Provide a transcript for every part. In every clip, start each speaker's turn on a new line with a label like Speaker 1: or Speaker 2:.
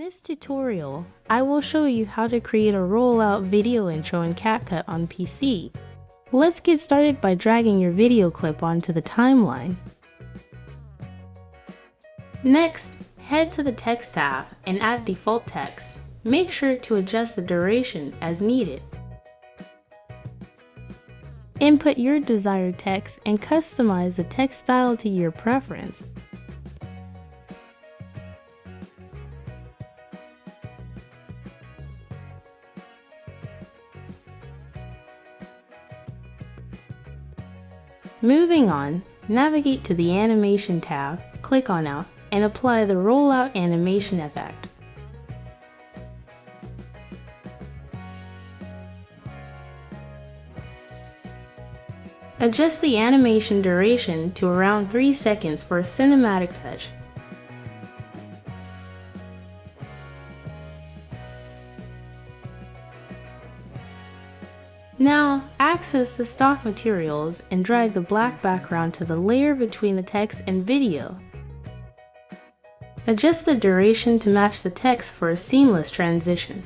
Speaker 1: this tutorial, I will show you how to create a rollout video intro in CapCut on PC. Let's get started by dragging your video clip onto the timeline. Next, head to the Text tab and add default text. Make sure to adjust the duration as needed. Input your desired text and customize the text style to your preference. Moving on, navigate to the Animation tab, click on Out, and apply the Rollout Animation effect. Adjust the animation duration to around 3 seconds for a cinematic touch. Now, access the stock materials and drag the black background to the layer between the text and video. Adjust the duration to match the text for a seamless transition.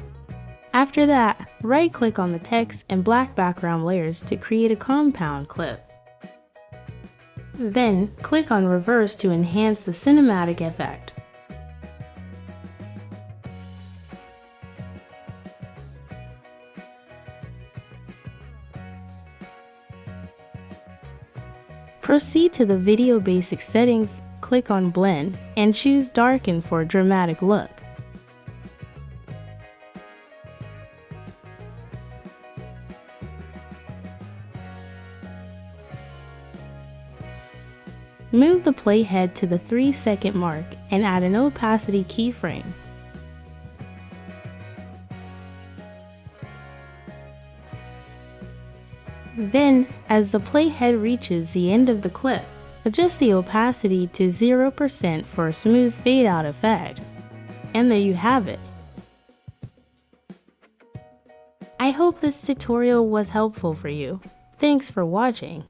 Speaker 1: After that, right-click on the text and black background layers to create a compound clip. Then, click on Reverse to enhance the cinematic effect. Proceed to the Video Basics settings, click on Blend, and choose Darken for a dramatic look. Move the playhead to the 3-second mark and add an opacity keyframe. Then, as the playhead reaches the end of the clip, adjust the opacity to 0% for a smooth fade-out effect. And there you have it. I hope this tutorial was helpful for you. Thanks for watching.